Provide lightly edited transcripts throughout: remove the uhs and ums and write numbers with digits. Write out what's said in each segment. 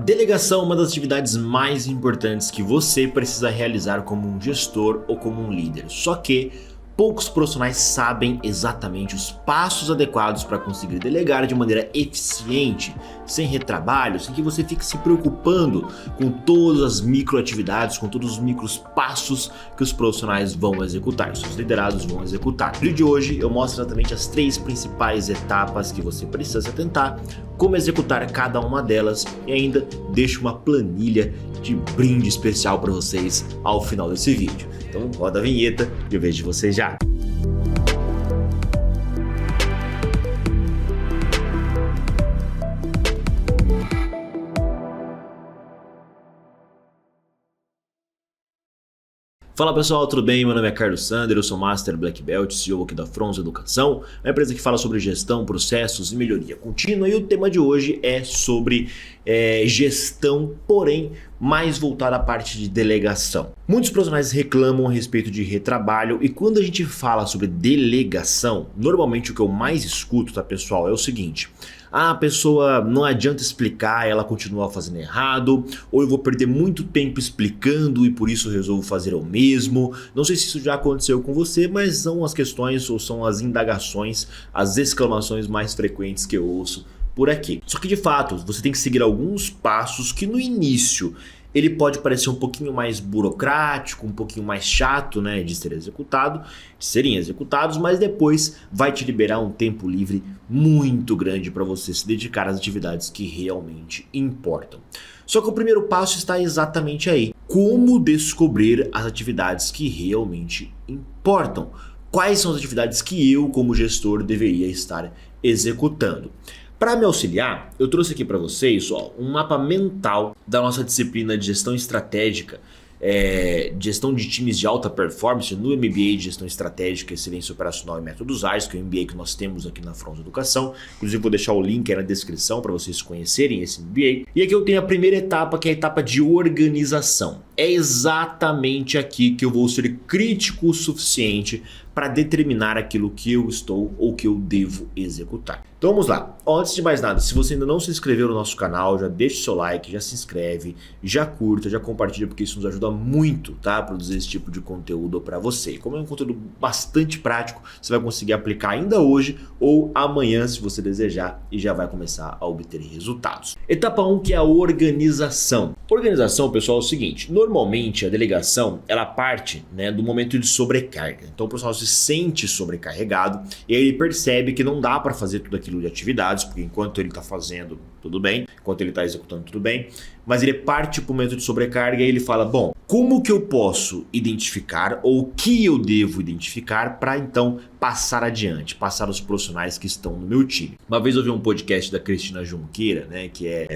Delegação é uma das atividades mais importantes que você precisa realizar como um gestor ou como um líder. Só que poucos profissionais sabem exatamente os passos adequados para conseguir delegar de maneira eficiente, sem retrabalho, sem que você fique se preocupando com todas as microatividades, com todos os micros passos que os profissionais vão executar, os seus liderados vão executar. No vídeo de hoje eu mostro exatamente as 3 principais etapas que você precisa se atentar, como executar cada uma delas e ainda deixo uma planilha de brinde especial para vocês ao final desse vídeo. Então roda a vinheta e eu vejo vocês já. Fala pessoal, tudo bem? Meu nome é Carlos Sander, eu sou Master Black Belt, CEO aqui da Frons Educação, uma empresa que fala sobre gestão, processos e melhoria contínua, e o tema de hoje é sobre gestão, porém mais voltada à parte de delegação. Muitos profissionais reclamam a respeito de retrabalho e quando a gente fala sobre delegação, normalmente o que eu mais escuto, tá pessoal, é o seguinte: a pessoa não adianta explicar, ela continua fazendo errado, ou eu vou perder muito tempo explicando e por isso resolvo fazer eu mesmo. Não sei se isso já aconteceu com você, mas são as questões ou são as indagações, as exclamações mais frequentes que eu ouço por aqui. Só que de fato, você tem que seguir alguns passos que no início ele pode parecer um pouquinho mais burocrático, um pouquinho mais chato, né, de serem executados, mas depois vai te liberar um tempo livre muito grande para você se dedicar às atividades que realmente importam. Só que o primeiro passo está exatamente aí: como descobrir as atividades que realmente importam? Quais são as atividades que eu, como gestor, deveria estar executando? Para me auxiliar, eu trouxe aqui para vocês um mapa mental da nossa disciplina de gestão estratégica, gestão de times de alta performance no MBA de Gestão Estratégica, Excelência Operacional e Métodos Ágeis, que é o MBA que nós temos aqui na Frons Educação. Inclusive vou deixar o link aí na descrição para vocês conhecerem esse MBA. E aqui eu tenho a primeira etapa, que é a etapa de organização. É exatamente aqui que eu vou ser crítico o suficiente para determinar aquilo que eu estou ou que eu devo executar. Então vamos lá. Antes de mais nada, se você ainda não se inscreveu no nosso canal, já deixa o seu like, já se inscreve, já curta, já compartilha, porque isso nos ajuda muito, tá, a produzir esse tipo de conteúdo para você. Como é um conteúdo bastante prático, você vai conseguir aplicar ainda hoje ou amanhã, se você desejar, e já vai começar a obter resultados. Etapa 1, que é a organização. Organização, pessoal, é o seguinte: normalmente a delegação ela parte, né, do momento de sobrecarga. Então o profissional se sente sobrecarregado e aí ele percebe que não dá para fazer tudo aquilo de atividades, porque enquanto ele está fazendo tudo bem, enquanto ele está executando tudo bem, mas ele parte para o momento de sobrecarga e ele fala: bom, como que eu posso identificar ou o que eu devo identificar para então passar adiante, passar os profissionais que estão no meu time. Uma vez eu vi um podcast da Cristina Junqueira, né, que é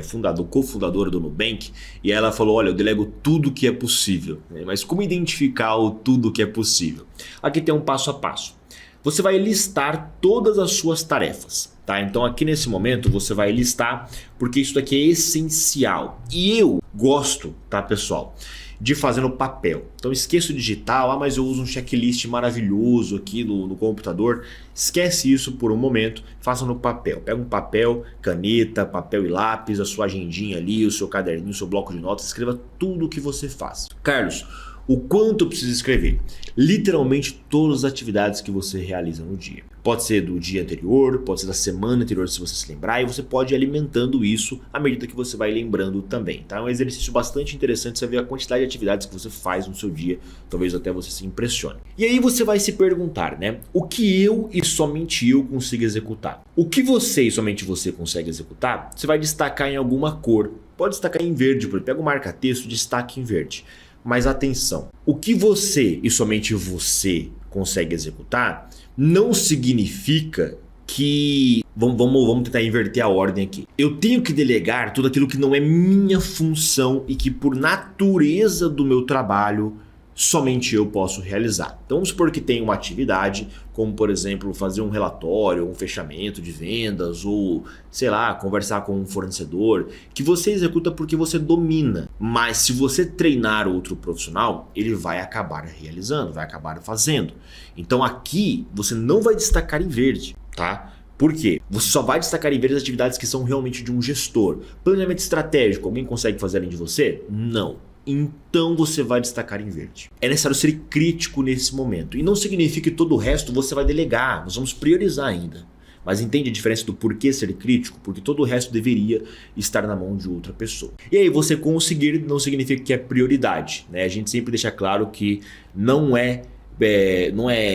cofundadora do Nubank, e ela falou: olha, eu delego tudo que é possível, né, mas como identificar o tudo que é possível? Aqui tem um passo a passo. Você vai listar todas as suas tarefas, tá? Então aqui nesse momento você vai listar, porque isso daqui é essencial. E eu gosto, tá, pessoal, de fazer no papel. Então esqueço o digital, mas eu uso um checklist maravilhoso aqui no computador. Esquece isso por um momento, faça no papel. Pega um papel, caneta, papel e lápis, a sua agendinha ali, o seu caderninho, o seu bloco de notas, escreva tudo o que você faz. Carlos, o quanto eu preciso escrever? Literalmente todas as atividades que você realiza no dia. Pode ser do dia anterior, pode ser da semana anterior, se você se lembrar, e você pode ir alimentando isso à medida que você vai lembrando também, tá? É um exercício bastante interessante, você ver a quantidade de atividades que você faz no seu dia, talvez até você se impressione. E aí você vai se perguntar, né? O que eu e somente eu consigo executar? O que você e somente você consegue executar, você vai destacar em alguma cor. Pode destacar em verde, por exemplo, pega o marca-texto, destaque em verde. Mas atenção, o que você e somente você consegue executar não significa que... Vamos tentar inverter a ordem aqui. Eu tenho que delegar tudo aquilo que não é minha função e que por natureza do meu trabalho somente eu posso realizar. Então vamos supor que tem uma atividade, como por exemplo fazer um relatório, um fechamento de vendas ou, sei lá, conversar com um fornecedor, que você executa porque você domina. Mas se você treinar outro profissional, ele vai acabar realizando, vai acabar fazendo. Então aqui você não vai destacar em verde, tá? Por quê? Você só vai destacar em verde as atividades que são realmente de um gestor. Planejamento estratégico, alguém consegue fazer além de você? Não. Então você vai destacar em verde. É necessário ser crítico nesse momento. E não significa que todo o resto você vai delegar. Nós vamos priorizar ainda. Mas entende a diferença do porquê ser crítico? Porque todo o resto deveria estar na mão de outra pessoa. E aí você conseguir não significa que é prioridade, né? A gente sempre deixa claro que não é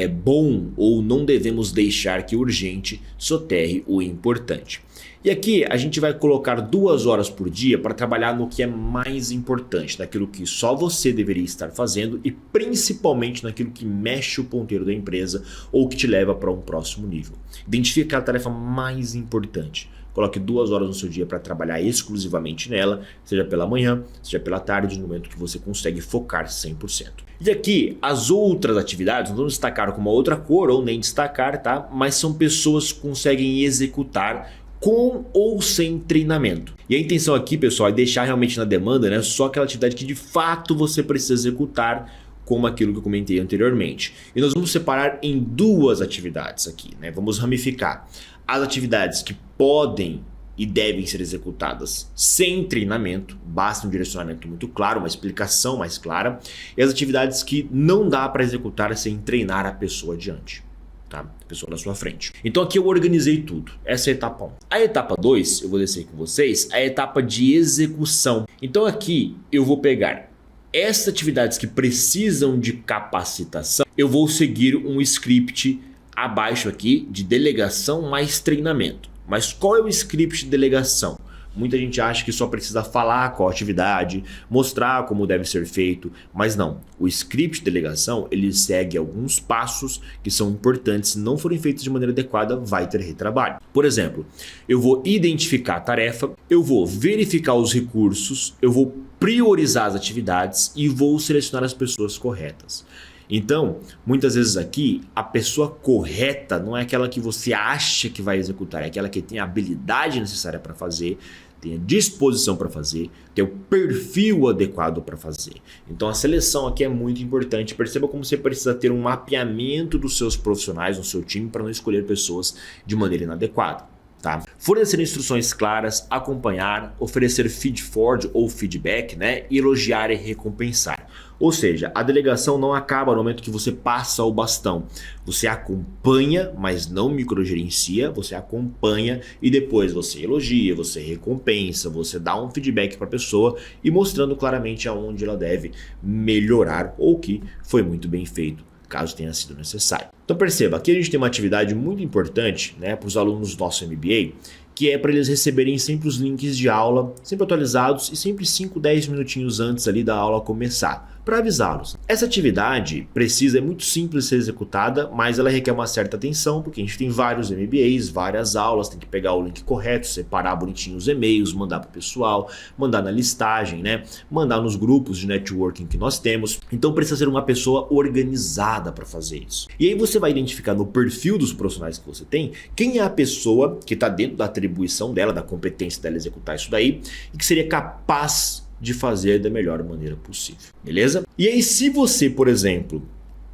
bom ou não devemos deixar que o urgente soterre o importante. E aqui a gente vai colocar 2 horas por dia para trabalhar no que é mais importante, naquilo que só você deveria estar fazendo e principalmente naquilo que mexe o ponteiro da empresa ou que te leva para um próximo nível. Identifique a tarefa mais importante. Coloque 2 horas no seu dia para trabalhar exclusivamente nela, seja pela manhã, seja pela tarde, no momento que você consegue focar 100%. E aqui, as outras atividades, não vamos destacar com uma outra cor ou nem destacar, tá? Mas são pessoas que conseguem executar com ou sem treinamento. E a intenção aqui, pessoal, é deixar realmente na demanda, né, só aquela atividade que de fato você precisa executar, como aquilo que eu comentei anteriormente. E nós vamos separar em 2 atividades aqui, né? Vamos ramificar as atividades que podem e devem ser executadas sem treinamento, basta um direcionamento muito claro, uma explicação mais clara, e as atividades que não dá para executar sem treinar a pessoa adiante. Tá? A pessoa na sua frente. Então aqui eu organizei tudo. Essa é a etapa 1. A etapa 2, eu vou descer com vocês, é a etapa de execução. Então aqui eu vou pegar essas atividades que precisam de capacitação, eu vou seguir um script abaixo aqui de delegação mais treinamento. Mas qual é o script de delegação? Muita gente acha que só precisa falar qual atividade, mostrar como deve ser feito, mas não. O script de delegação, ele segue alguns passos que são importantes. Se não forem feitos de maneira adequada, vai ter retrabalho. Por exemplo, eu vou identificar a tarefa, eu vou verificar os recursos, eu vou priorizar as atividades e vou selecionar as pessoas corretas. Então, muitas vezes aqui, a pessoa correta não é aquela que você acha que vai executar, é aquela que tem a habilidade necessária para fazer, tem a disposição para fazer, tem o perfil adequado para fazer. Então a seleção aqui é muito importante. Perceba como você precisa ter um mapeamento dos seus profissionais no seu time para não escolher pessoas de maneira inadequada. Tá? Fornecer instruções claras, acompanhar, oferecer feed-forward ou feedback, né? Elogiar e recompensar. Ou seja, a delegação não acaba no momento que você passa o bastão. Você acompanha, mas não microgerencia, você acompanha e depois você elogia, você recompensa, você dá um feedback para a pessoa e mostrando claramente aonde ela deve melhorar ou que foi muito bem feito, caso tenha sido necessário. Então perceba, aqui a gente tem uma atividade muito importante, né, para os alunos do nosso MBA, que é para eles receberem sempre os links de aula, sempre atualizados e sempre 5, 10 minutinhos antes ali da aula começar, para avisá-los. Essa atividade é muito simples de ser executada, mas ela requer uma certa atenção, porque a gente tem vários MBAs, várias aulas, tem que pegar o link correto, separar bonitinho os e-mails, mandar para o pessoal, mandar na listagem, né? Mandar nos grupos de networking que nós temos. Então precisa ser uma pessoa organizada para fazer isso. E aí você vai identificar no perfil dos profissionais que você tem, quem é a pessoa que está dentro da atribuição dela, da competência dela executar isso daí, e que seria capaz de fazer da melhor maneira possível, beleza? E aí se você, por exemplo,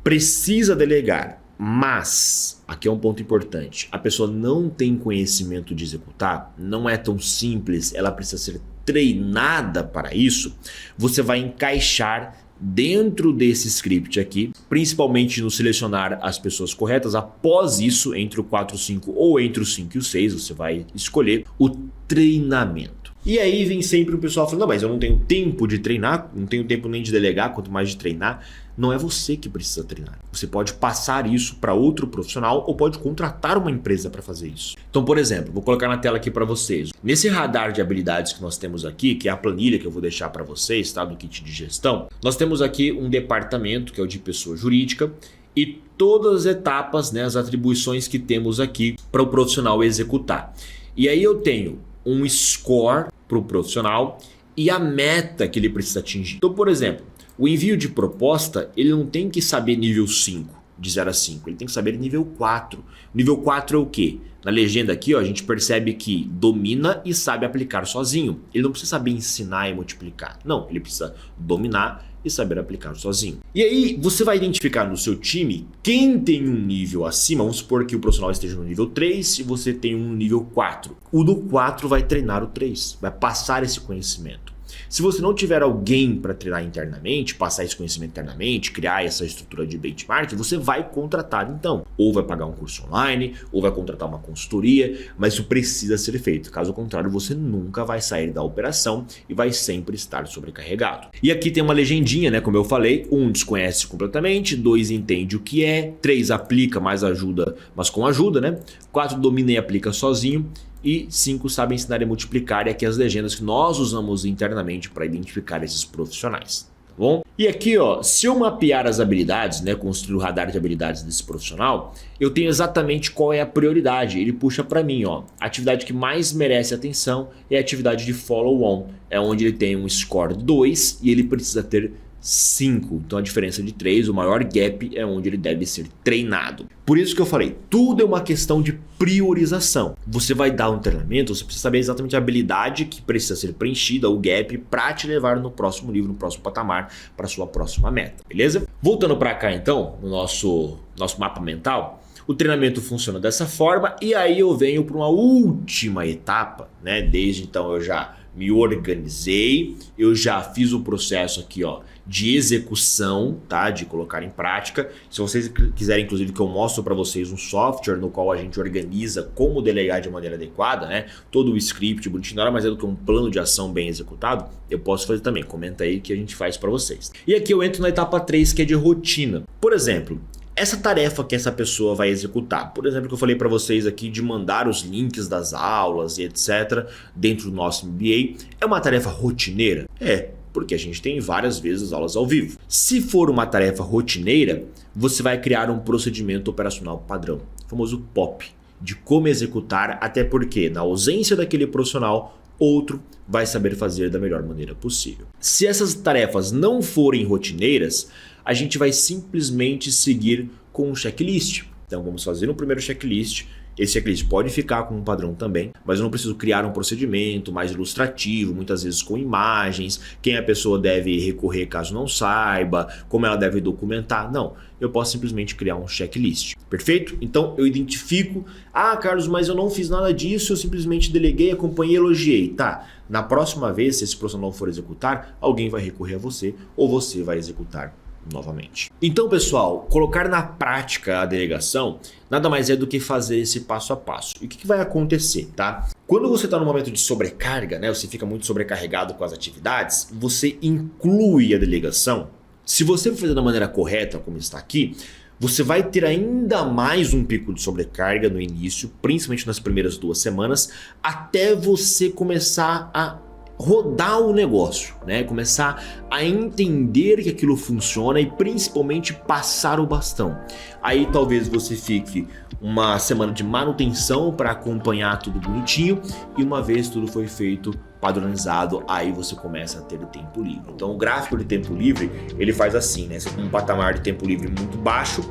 precisa delegar, mas, aqui é um ponto importante, a pessoa não tem conhecimento de executar, não é tão simples, ela precisa ser treinada para isso, você vai encaixar dentro desse script aqui, principalmente no selecionar as pessoas corretas. Após isso, entre o 4 e o 5 ou entre o 5 e o 6, você vai escolher o treinamento. E aí vem sempre o pessoal falando, não, mas eu não tenho tempo de treinar, não tenho tempo nem de delegar, quanto mais de treinar. Não é você que precisa treinar. Você pode passar isso para outro profissional ou pode contratar uma empresa para fazer isso. Então, por exemplo, vou colocar na tela aqui para vocês. Nesse radar de habilidades que nós temos aqui, que é a planilha que eu vou deixar para vocês, tá, do kit de gestão, nós temos aqui um departamento que é o de pessoa jurídica e todas as etapas, né, as atribuições que temos aqui para o profissional executar. E aí eu tenho um score para o profissional e a meta que ele precisa atingir. Então, por exemplo, o envio de proposta, ele não tem que saber nível 5. de 0 a 5, ele tem que saber nível 4. Nível 4 é o quê? Na legenda aqui, ó, a gente percebe que domina e sabe aplicar sozinho. Ele não precisa saber ensinar e multiplicar. Não, ele precisa dominar e saber aplicar sozinho. E aí, você vai identificar no seu time quem tem um nível acima. Vamos supor que o profissional esteja no nível 3 e você tem um nível 4. O do 4 vai treinar o 3, vai passar esse conhecimento. Se você não tiver alguém para treinar internamente, passar esse conhecimento internamente, criar essa estrutura de benchmark, você vai contratar então. Ou vai pagar um curso online, ou vai contratar uma consultoria, mas isso precisa ser feito. Caso contrário, você nunca vai sair da operação e vai sempre estar sobrecarregado. E aqui tem uma legendinha, né? Como eu falei, 1 desconhece completamente, 2 entende o que é, 3 aplica, mas ajuda, mas com ajuda, né? 4 domina e aplica sozinho. E 5 sabe ensinar e multiplicar, e aqui as legendas que nós usamos internamente para identificar esses profissionais, tá bom? E aqui, ó, se eu mapear as habilidades, né, construir o radar de habilidades desse profissional, eu tenho exatamente qual é a prioridade. Ele puxa para mim, ó, a atividade que mais merece atenção é a atividade de follow-on, é onde ele tem um score 2 e ele precisa ter 5, então a diferença de 3, o maior gap é onde ele deve ser treinado. Por isso que eu falei, tudo é uma questão de priorização. Você vai dar um treinamento, você precisa saber exatamente a habilidade que precisa ser preenchida, o gap, para te levar no próximo nível, no próximo patamar, para sua próxima meta, beleza? Voltando para cá então, no nosso mapa mental, o treinamento funciona dessa forma e aí eu venho para uma última etapa, né? Desde então eu já me organizei, eu já fiz o processo aqui, ó, de execução, tá? De colocar em prática. Se vocês quiserem, inclusive, que eu mostro para vocês um software no qual a gente organiza como delegar de maneira adequada, né? Todo o script bonitinho, nada mais é do que um plano de ação bem executado, eu posso fazer também. Comenta aí que a gente faz para vocês. E aqui eu entro na etapa 3, que é de rotina. Por exemplo, essa tarefa que essa pessoa vai executar, por exemplo, que eu falei para vocês aqui de mandar os links das aulas e etc. dentro do nosso MBA, é uma tarefa rotineira? É, porque a gente tem várias vezes aulas ao vivo. Se for uma tarefa rotineira, você vai criar um procedimento operacional padrão, o famoso POP, de como executar, até porque na ausência daquele profissional, outro vai saber fazer da melhor maneira possível. Se essas tarefas não forem rotineiras, a gente vai simplesmente seguir com um checklist. Então vamos fazer um primeiro checklist. Esse checklist pode ficar com um padrão também, mas eu não preciso criar um procedimento mais ilustrativo, muitas vezes com imagens, quem a pessoa deve recorrer caso não saiba, como ela deve documentar. Não, eu posso simplesmente criar um checklist. Perfeito? Então eu identifico, Carlos, mas eu não fiz nada disso, eu simplesmente deleguei, acompanhei, elogiei. Tá, na próxima vez, se esse profissional for executar, alguém vai recorrer a você ou você vai executar novamente. Então, pessoal, colocar na prática a delegação nada mais é do que fazer esse passo a passo. E o que vai acontecer, tá? Quando você está no momento de sobrecarga, né, você fica muito sobrecarregado com as atividades, você inclui a delegação. Se você for fazer da maneira correta, como está aqui, você vai ter ainda mais um pico de sobrecarga no início, principalmente nas primeiras 2 semanas, até você começar a rodar o negócio, né? Começar a entender que aquilo funciona e principalmente passar o bastão. Aí talvez você fique uma semana de manutenção para acompanhar tudo bonitinho e uma vez tudo foi feito, padronizado, aí você começa a ter tempo livre. Então o gráfico de tempo livre, ele faz assim, né? Você tem um patamar de tempo livre muito baixo,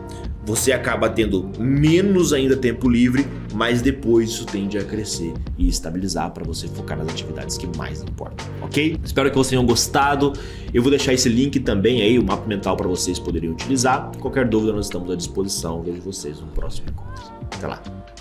você acaba tendo menos ainda tempo livre, mas depois isso tende a crescer e estabilizar para você focar nas atividades que mais importam, ok? Espero que vocês tenham gostado. Eu vou deixar esse link também aí, o mapa mental para vocês poderem utilizar. Qualquer dúvida nós estamos à disposição. Vejo vocês no próximo encontro. Até lá!